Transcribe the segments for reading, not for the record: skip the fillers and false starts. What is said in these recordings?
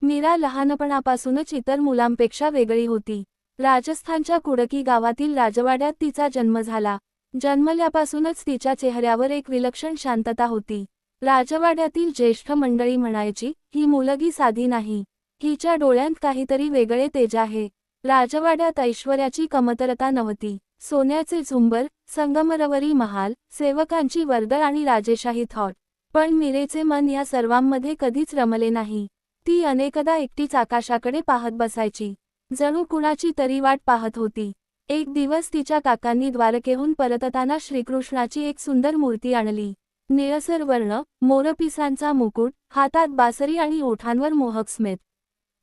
मीरा लहानपणापासूनच इतर मुलांपेक्षा वेगळी होती. राजस्थानच्या कुडकी गावातील राजवाड्यात तिचा जन्म झाला. जन्मल्यापासूनच तिच्या चेहऱ्यावर एक विलक्षण शांतता होती. राजवाड्यातील ज्येष्ठ मंडळी म्हणायची, ही मुलगी साधी नाही. हिच्या डोळ्यांत काहीतरी वेगळे तेज आहे. राजवाड्यात ऐश्वर्याची कमतरता नव्हती. सोन्याचे झुंबर, संगमरवरी महाल, सेवकांची वर्दळ आणि राजेशाही थाट. पण मीरेचे मन या सर्वांमध्ये कधीच रमले नाही. ती अनेकदा एकटीच आकाशाकडे पाहत बसायची, जणू कुणाची तरी वाट पाहत होती. एक दिवस तिच्या काकांनी द्वारकेहून परतताना श्रीकृष्णाची एक सुंदर मूर्ती आणली. निळसर वर्ण, मोरपिसांचा मुकुट, हातात बासरी आणि ओठांवर मोहक स्मित.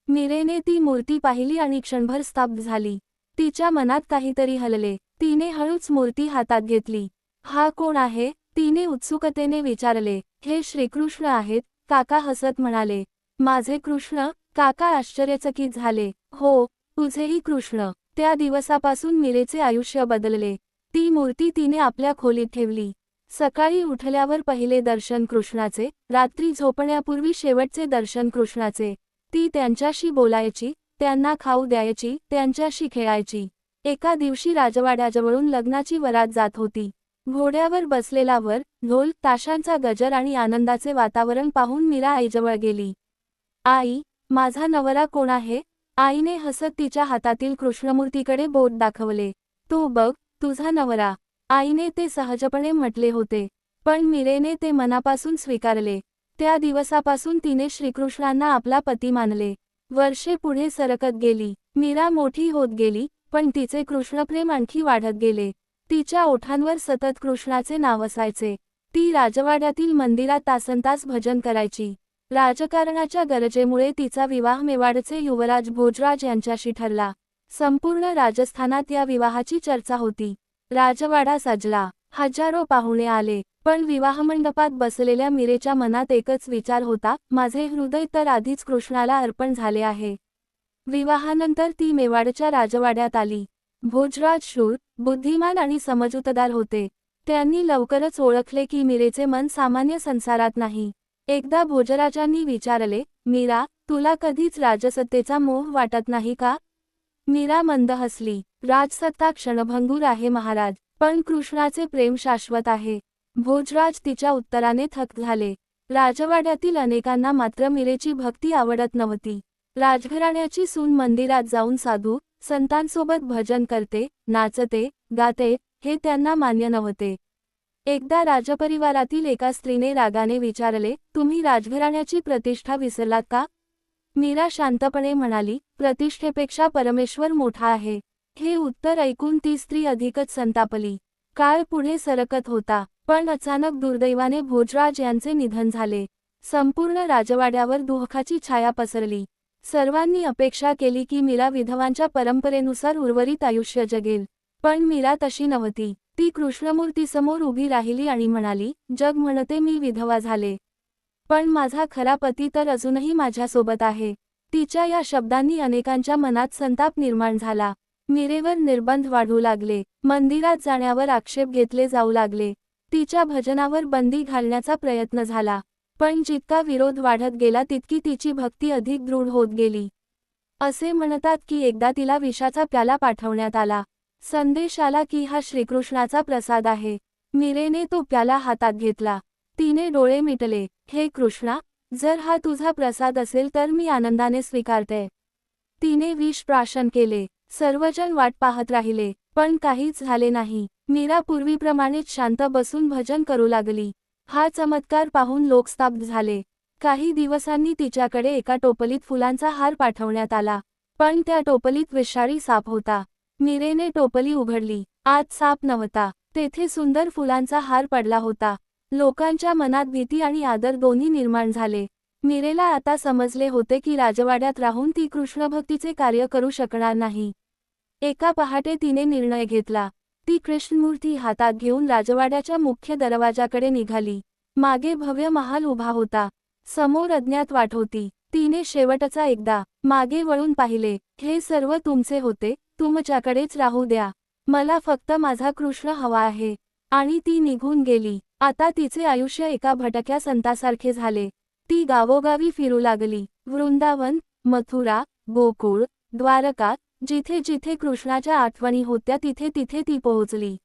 मीरेने ती मूर्ती पाहिली आणि क्षणभर स्तब्ध झाली. तिच्या मनात काहीतरी हलले. तिने हळूच मूर्ती हातात घेतली. हा कोण आहे? तिने उत्सुकतेने विचारले. हे श्रीकृष्ण आहेत, काका हसत म्हणाले. माझे कृष्ण? काका आश्चर्यचकित झाले. हो, तुझेही कृष्ण. त्या दिवसापासून मीरेचे आयुष्य बदलले. ती मूर्ती तिने आपल्या खोलीत ठेवली. सकाळी उठल्यावर पहिले दर्शन कृष्णाचे, रात्री झोपण्यापूर्वी शेवटचे दर्शन कृष्णाचे. ती त्यांच्याशी बोलायची, त्यांना खाऊ द्यायची, त्यांच्याशी खेळायची. एका दिवशी राजवाड्याजवळून लग्नाची वरात जात होती. घोड्यावर बसलेला वर, ढोल, ताशांचा गजर आणि आनंदाचे वातावरण पाहून मीरा आईजवळ गेली. आई, माझा नवरा कोण आहे? आईने हसत तिच्या हातातील कृष्णमूर्तीकडे बोट दाखवले. तो बघ, तुझा नवरा. आईने ते सहजपणे म्हटले होते, पण मीरेने ते मनापासून स्वीकारले. त्या दिवसापासून तिने श्रीकृष्णांना आपला पती मानले. वर्षे पुढे सरकत गेली. मीरा मोठी होत गेली, पण तिचे कृष्णप्रेम आणखी वाढत गेले. तिच्या ओठांवर सतत कृष्णाचे नाव असायचे. ती राजवाड्यातील मंदिरात तासनतास भजन करायची. राजकारणाच्या गरजेमुळे तिचा विवाह मेवाडचे युवराज भोजराज यांच्याशी ठरला. संपूर्ण राजस्थानात या विवाहाची चर्चा होती. राजवाडा सजला. हजारो पाहुणे आले. पण विवाहमंडपात बसलेल्या मीरेच्या मनात एकच विचार होता, माझे हृदय तर आधीच कृष्णाला अर्पण झाले आहे. विवाहानंतर ती मेवाडच्या राजवाड्यात आली. भोजराज शूर, बुद्धिमान आणि समजूतदार होते. त्यांनी लवकरच ओळखले की मीरेचे मन सामान्य संसारात नाही. एकदा भोजराजांनी विचारले, मीरा, तुला कधीच राजसत्तेचा मोह वाटत नाही का? मीरा मंद हसली. राजसत्ता क्षणभंगूर आहे महाराज, पण कृष्णाचे प्रेम शाश्वत आहे. भोजराज तिच्या उत्तराने थक्क झाले. राजवाड्यातील अनेकांना मात्र मीरेची भक्ती आवडत नव्हती. राजघराण्याची सून मंदिरात जाऊन साधू संतांसोबत भजन करते, नाचते, गाते, हे त्यांना मान्य नव्हते. एकदा राजपरिवारातील एका स्त्रीने रागाने विचारले, तुम्ही राजघराण्याची प्रतिष्ठा विसरलात का? मीरा शांतपणे म्हणाली, प्रतिष्ठेपेक्षा परमेश्वर मोठा आहे. हे उत्तर ऐकून ती स्त्री अधिकच संतापली. काळ पुढे सरकत होता, पण अचानक दुर्दैवाने भोजराज यांचे निधन झाले. संपूर्ण राजवाड्यावर दुःखाची छाया पसरली. सर्वांनी अपेक्षा केली की मीरा विधवांच्या परंपरेनुसार उर्वरित आयुष्य जगेल. पण मीरा तशी नव्हती. ती कृष्णमूर्तीसमोर उभी राहिली आणि म्हणाली, जग म्हणते मी विधवा झाले, पण माझा खरा पती तर अजूनही माझ्यासोबत आहे. तिच्या या शब्दांनी अनेकांच्या मनात संताप निर्माण झाला. मीरेवर निर्बंध वाढू लागले. मंदिरात जाण्यावर आक्षेप घेतले जाऊ लागले. तिच्या भजनावर बंदी घालण्याचा प्रयत्न झाला. पण जितका विरोध वाढत गेला तितकी तिची भक्ती अधिक दृढ होत गेली. असे म्हणतात की एकदा तिला विषाचा प्याला पाठवण्यात आला. संदेश आला की हा श्रीकृष्णाचा प्रसाद आहे. मीरेने तो प्याला हातात घेतला. तिने डोळे मिटले. हे कृष्णा, जर हा तुझा प्रसाद असेल तर मी आनंदाने स्वीकारते. तिने विष प्राशन केले. सर्वजण वाट पाहत राहिले, पण काहीच झाले नाही. मीरा पूर्वीप्रमाणेच शांत बसून भजन करू लागली. हा चमत्कार पाहून लोक स्तब्ध झाले. काही दिवसांनी तिच्याकडे एका टोपलीत फुलांचा हार पाठवण्यात आला, पण त्या टोपलीत विषारी साप होता. मीरेने टोपली उघडली. आत साप नव्हता, तेथे सुंदर फुलांचा हार पडला होता. लोकांच्या मनात भीती आणि आदर दोन्ही निर्माण झाले. मीरेला आता समजले होते की राजवाड्यात राहून ती कृष्णभक्तीचे कार्य करू शकणार नाही. एका पहाटे तिने निर्णय घेतला. ती कृष्णमूर्ती हातात घेऊन राजवाड्याच्या मुख्य दरवाजाकडे निघाली. मागे भव्य महाल उभा होता. समोर अज्ञात वाट होती. तिने शेवटचा एकदा मागे वळून पाहिले. हे सर्व तुमचे होते, तुमच्याकडेच राहू द्या. मला फक्त माझा कृष्ण हवा आहे. आणि ती निघून गेली. आता तिचे आयुष्य एका भटक्या संतासारखे झाले. ती गावोगावी फिरू लागली. वृंदावन, मथुरा, गोकुळ, द्वारका, जिथे जिथे कृष्णाच्या आठवणी होत्या तिथे तिथे ती पोहोचली.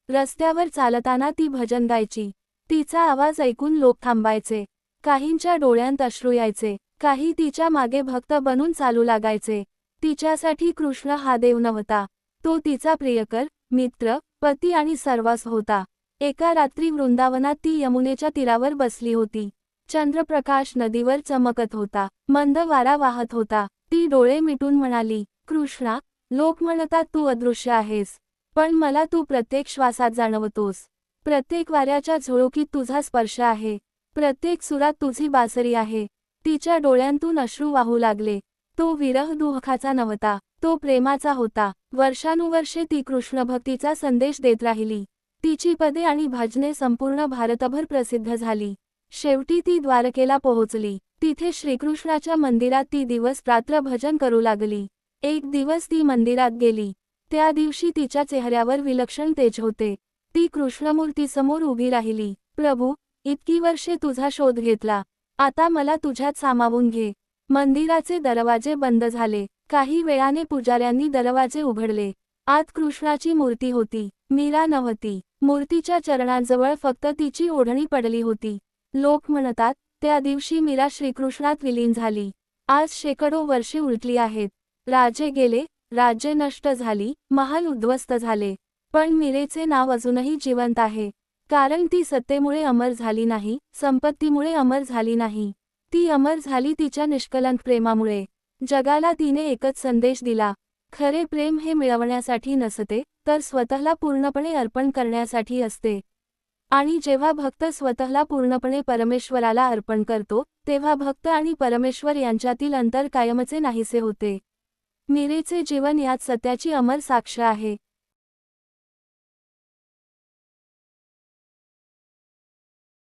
रस्त्यावर चालताना ती भजन गायची. तिचा आवाज ऐकून लोक थांबायचे. काहींच्या डोळ्यांत अश्रू यायचे, काही तिच्या मागे भक्त बनून चालू लागायचे. तिच्यासाठी कृष्ण हा देव नव्हता, तो तिचा प्रियकर, मित्र, पती आणि सर्वस्व होता. एका रात्री वृंदावनात ती यमुनेच्या तीरावर बसली होती. चंद्रप्रकाश नदीवर चमकत होता, मंद वारा वाहत होता. ती डोळे मिटून म्हणाली, कृष्णा, लोक म्हणतात तू अदृश्य आहेस, पण मला तू प्रत्येक श्वासात जाणवतोस. प्रत्येक वाऱ्याच्या झुळुकीत तुझा स्पर्श आहे, प्रत्येक सुरात तुझी बासरी आहे. तिच्या डोळ्यांतून अश्रू वाहू लागले. तो विरह दुःखाचा नव्हता, तो प्रेमाचा होता. वर्षानुवर्षे ती कृष्णभक्तीचा संदेश देत राहिली. तिची पदे आणि भजने संपूर्ण भारतभर प्रसिद्ध झाली. शेवटी ती द्वारकेला पोहोचली. तिथे श्रीकृष्णाच्या मंदिरात ती दिवस रात्र भजन करू लागली. एक दिवस ती मंदिरात गेली. त्या दिवशी तिच्या चेहऱ्यावर विलक्षण तेज होते. ती कृष्णमूर्तीसमोर उभी राहिली. प्रभू, इतकी वर्षे तुझा शोध घेतला, आता मला तुझ्यात सामावून घे. मंदिराचे दरवाजे बंद झाले. काही वेळाने पुजाऱ्यांनी दरवाजे उघडले. आत कृष्णाची मूर्ती होती, मीरा नव्हती. मूर्तीच्या चरणांजवळ फक्त तिची ओढणी पडली होती. लोक म्हणतात, त्या दिवशी मीरा श्रीकृष्णात विलीन झाली. आज शेकडो वर्षे उलटली आहेत. राजे गेले, राज्ये नष्ट झाली, महाल उद्ध्वस्त झाले, पण मीरेचे नाव अजूनही जिवंत आहे. कारण ती सत्तेमुळे अमर झाली नाही, संपत्तीमुळे अमर झाली नाही. ती अमर झाली तिच्या निष्कलंक प्रेमामुळे. जगाला तिने एकच संदेश दिला, खरे प्रेम हे मिळवण्यासाठी नसते, तर स्वतःला पूर्णपणे अर्पण करण्यासाठी असते. आणि जेव्हा भक्त स्वतःला पूर्णपणे परमेश्वराला अर्पण करतो, तेव्हा भक्त आणि परमेश्वर यांच्यातील अंतर कायमचे नाहीसे होते. मीरेचे जीवन यात सत्याची अमर साक्ष आहे.